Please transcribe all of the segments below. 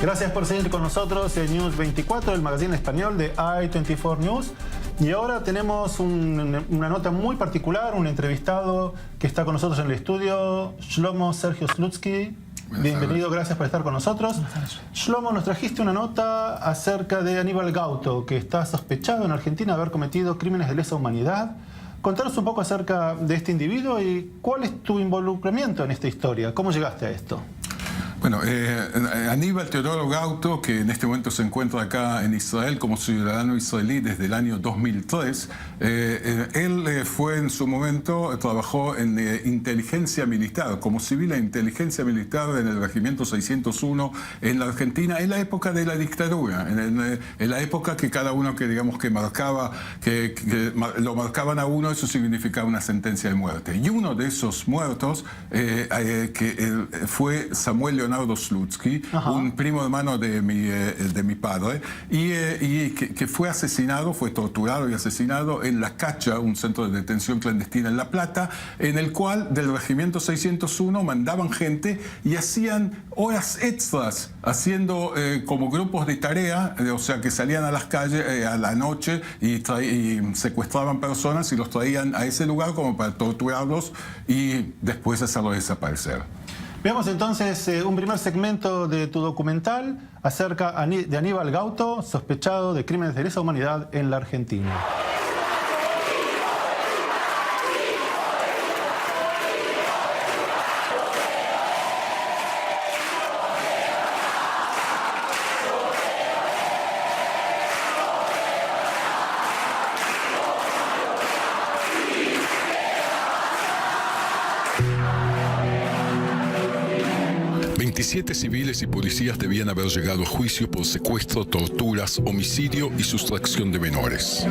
Gracias por seguir con nosotros en News 24, el magazine español de i24 News. Y ahora tenemos una nota muy particular, un entrevistado que está con nosotros en el estudio, Shlomo Sergio Slutsky. Bienvenido, gracias por estar con nosotros. Shlomo, nos trajiste una nota acerca de Aníbal Gauto, que está sospechado en Argentina de haber cometido crímenes de lesa humanidad. Contanos un poco acerca de este individuo y cuál es tu involucramiento en esta historia. ¿Cómo llegaste a esto? Bueno, Aníbal Teodoro Gauto, que en este momento se encuentra acá en Israel como ciudadano israelí desde el año 2003, él fue en su momento, trabajó en inteligencia militar, como civil en inteligencia militar en el regimiento 601 en la Argentina, en la época de la dictadura, en la época que cada uno que digamos que marcaba, que lo marcaban a uno, eso significaba una sentencia de muerte. Y uno de esos muertos fue Samuel Leonardo Slutsky, un primo hermano de mi padre, y que fue asesinado, fue torturado y asesinado en La Cacha, un centro de detención clandestina en La Plata, en el cual del regimiento 601 mandaban gente y hacían horas extras, haciendo como grupos de tarea, o sea que salían a las calles a la noche y secuestraban personas y los traían a ese lugar como para torturarlos y después hacerlos desaparecer. Veamos entonces un primer segmento de tu documental acerca de Aníbal Gauto, sospechado de crímenes de lesa humanidad en la Argentina. Siete civiles y policías debían haber llegado a juicio por secuestro, torturas, homicidio y sustracción de menores.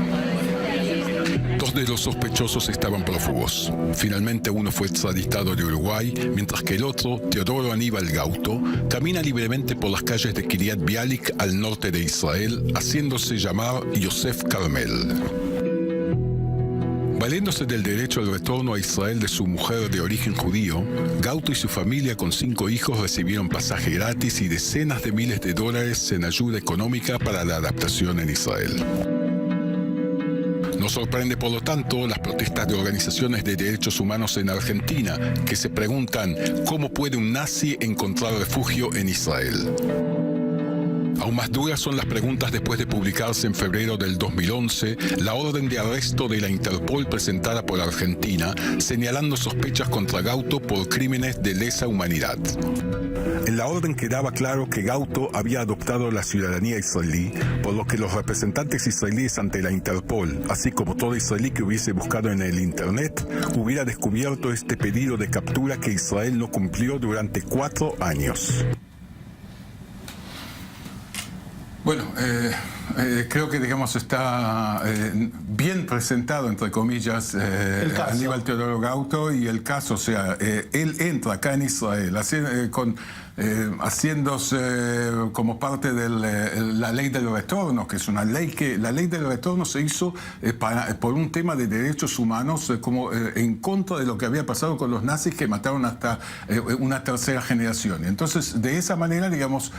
Dos de los sospechosos estaban prófugos. Finalmente uno fue extraditado de Uruguay, mientras que el otro, Teodoro Aníbal Gauto, camina libremente por las calles de Kiryat Bialik al norte de Israel, haciéndose llamar Yosef Carmel. Valiéndose del derecho al retorno a Israel de su mujer de origen judío, Gauto y su familia con 5 hijos recibieron pasaje gratis y decenas de miles de dólares en ayuda económica para la adaptación en Israel. No sorprende, por lo tanto, las protestas de organizaciones de derechos humanos en Argentina, que se preguntan ¿cómo puede un nazi encontrar refugio en Israel? Aún más duras son las preguntas después de publicarse en febrero del 2011 la orden de arresto de la Interpol presentada por Argentina, señalando sospechas contra Gauto por crímenes de lesa humanidad. En la orden quedaba claro que Gauto había adoptado la ciudadanía israelí, por lo que los representantes israelíes ante la Interpol, así como todo israelí que hubiese buscado en el Internet, hubiera descubierto este pedido de captura que Israel no cumplió durante 4 años. Bueno, creo que digamos está bien presentado, entre comillas, Aníbal Teodoro Gauto y el caso. O sea, él entra acá en Israel haciéndose como parte de la ley del retorno, que es una ley que la ley del retorno se hizo por un tema de derechos humanos, como en contra de lo que había pasado con los nazis que mataron hasta una tercera generación. Entonces, de esa manera, digamos,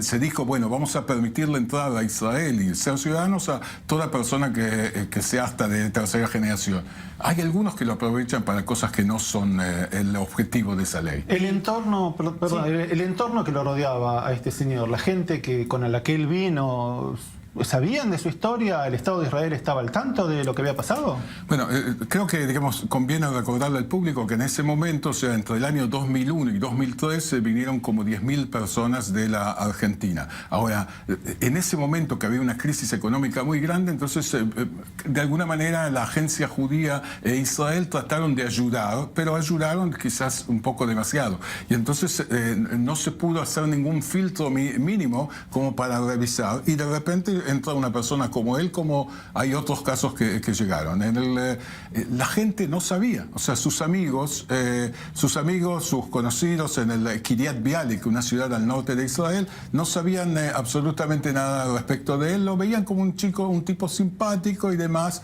se dijo, bueno, vamos a permitir la entrada a Israel y ser ciudadanos a toda persona que sea hasta de tercera generación. Hay algunos que lo aprovechan para cosas que no son el objetivo de esa ley. El entorno, perdón, sí. El entorno que lo rodeaba a este señor, la gente con la que él vino, ¿sabían de su historia? ¿El Estado de Israel estaba al tanto de lo que había pasado? Bueno, creo que digamos conviene recordarle al público que en ese momento, o sea, entre el año 2001 y 2003, vinieron como 10.000 personas de la Argentina. Ahora, en ese momento que había una crisis económica muy grande, entonces, de alguna manera, la agencia judía e Israel trataron de ayudar, pero ayudaron quizás un poco demasiado. Y entonces no se pudo hacer ningún filtro mínimo como para revisar. Y de repente entra una persona como él, como hay otros casos que llegaron. La gente no sabía, o sea, sus amigos, sus conocidos en el Kiryat Bialik, una ciudad al norte de Israel, no sabían absolutamente nada respecto de él, lo veían como un tipo simpático y demás,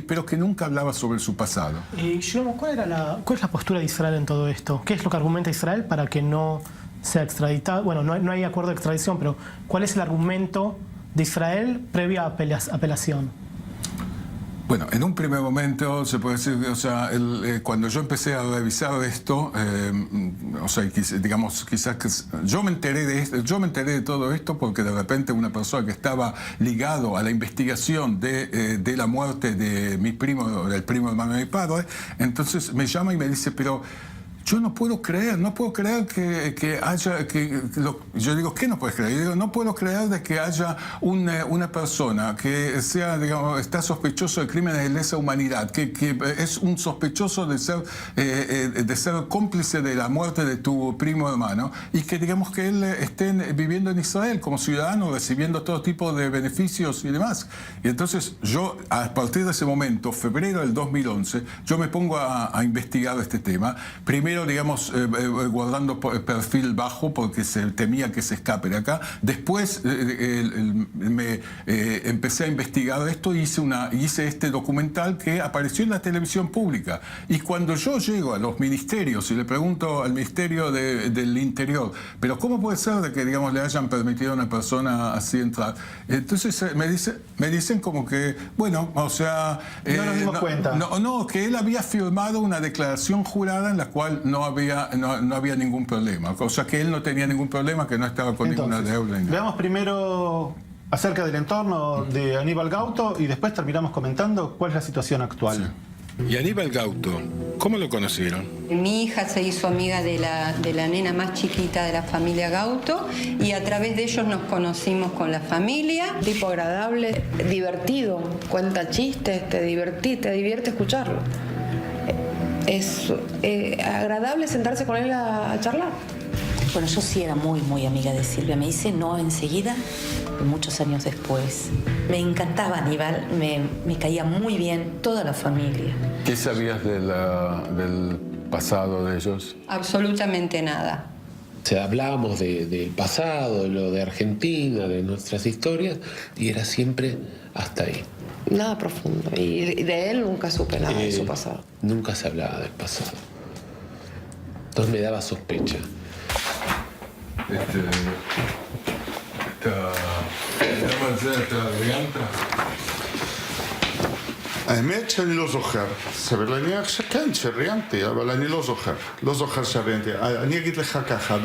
pero que nunca hablaba sobre su pasado. Shlomo, ¿cuál es la postura de Israel en todo esto? ¿Qué es lo que argumenta Israel para que no sea extraditado. Bueno, no hay acuerdo de extradición, pero ¿cuál es el argumento de Israel previa apelación? Bueno, en un primer momento se puede decir, o sea, cuando yo empecé a revisar esto, o sea, digamos, quizás que yo me enteré de todo esto porque de repente una persona que estaba ligado a la investigación de la muerte de mi primo, del primo hermano de mi padre, entonces me llama y me dice, pero yo no puedo creer que haya, yo digo, ¿qué no puedes creer? Yo digo, no puedo creer de que haya una persona que sea, digamos, está sospechoso de crímenes de lesa humanidad, que es un sospechoso de ser cómplice de la muerte de tu primo hermano y que, digamos, que él esté viviendo en Israel como ciudadano, recibiendo todo tipo de beneficios y demás. Y entonces yo, a partir de ese momento, febrero del 2011, yo me pongo a investigar este tema. Primero, digamos, guardando perfil bajo porque se temía que se escape de acá. Después empecé a investigar esto y hice este documental que apareció en la televisión pública. Y cuando yo llego a los ministerios y le pregunto al Ministerio del Interior, pero ¿cómo puede ser de que, digamos, le hayan permitido a una persona así entrar? Entonces me dicen como que, bueno, o sea... no nos dimos cuenta. No, que él había firmado una declaración jurada en la cual no había ningún problema. O sea, que él no tenía ningún problema, que no estaba con ninguna deuda. Veamos primero acerca del entorno de Aníbal Gauto y después terminamos comentando cuál es la situación actual. Sí. Y Aníbal Gauto, ¿cómo lo conocieron? Mi hija se hizo amiga de la nena más chiquita de la familia Gauto y a través de ellos nos conocimos con la familia. Tipo agradable, divertido, cuenta chistes, te divierte escucharlo. Es agradable sentarse con él a charlar. Bueno, yo sí era muy, muy amiga de Silvia. Me hice no enseguida, muchos años después. Me encantaba Aníbal, me caía muy bien toda la familia. ¿Qué sabías del pasado de ellos? Absolutamente nada. O sea, hablábamos del pasado, de lo de Argentina, de nuestras historias, y era siempre hasta ahí. Nada profundo. Y de él nunca supe nada de su pasado. Nunca se hablaba del pasado. Entonces me daba sospecha. האמת שאני לא זוכר. סביר להניח שכן, שראיינתי, אבל אני לא זוכר. לא זוכר שראיינתי. אני אגיד לך ככה,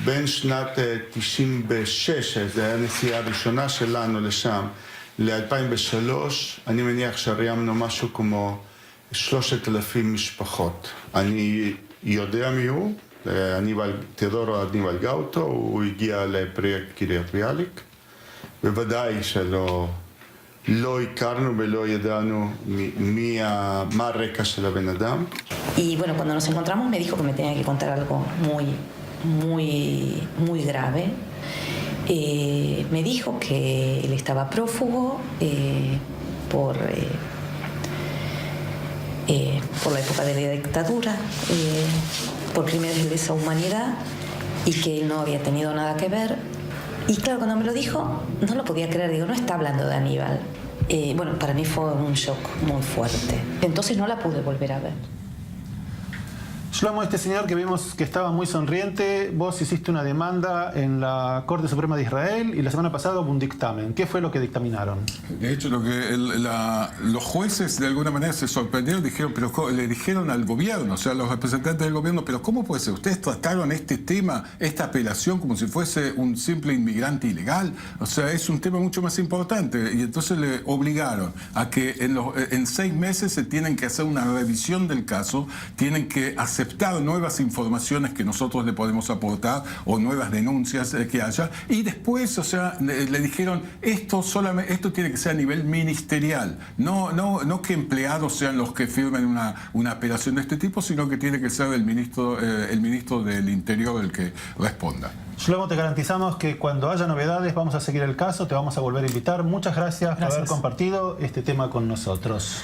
בין שנת 96, זו הייתה הנסיעה הראשונה שלנו לשם, ל-2003, אני מניח שראיינו משהו כמו 3,000 משפחות. אני יודע מי הוא, תיאודורו אניבל גאוטו, הוא הגיע לפרויקט קריית ביאליק. בוודאי שלא הכרנו ולא ידענו מה הרקע של הבן אדם. Y bueno, cuando nos encontramos me dijo que me tenía que contar algo muy grave. Me dijo que él estaba prófugo por la época de la dictadura, por crímenes de lesa humanidad y que él no había tenido nada que ver. Y claro, cuando me lo dijo, no lo podía creer. Digo, no está hablando de Aníbal. Bueno, para mí fue un shock muy fuerte. Entonces no la pude volver a ver. Shlomo, este señor que vimos que estaba muy sonriente, vos hiciste una demanda en la Corte Suprema de Israel y la semana pasada hubo un dictamen. ¿Qué fue lo que dictaminaron? De hecho, los jueces de alguna manera se sorprendieron, le dijeron al gobierno, o sea, los representantes del gobierno, pero ¿cómo puede ser? ¿Ustedes trataron este tema, esta apelación, como si fuese un simple inmigrante ilegal? O sea, es un tema mucho más importante. Y entonces le obligaron a que en 6 meses se tienen que hacer una revisión del caso, tienen que aceptar nuevas informaciones que nosotros le podemos aportar o nuevas denuncias que haya, y después, o sea, le dijeron esto tiene que ser a nivel ministerial, no que empleados sean los que firmen una apelación de este tipo, sino que tiene que ser el ministro del Interior el que responda. Shlomo, te garantizamos que cuando haya novedades vamos a seguir el caso, te vamos a volver a invitar. Muchas gracias por haber compartido este tema con nosotros.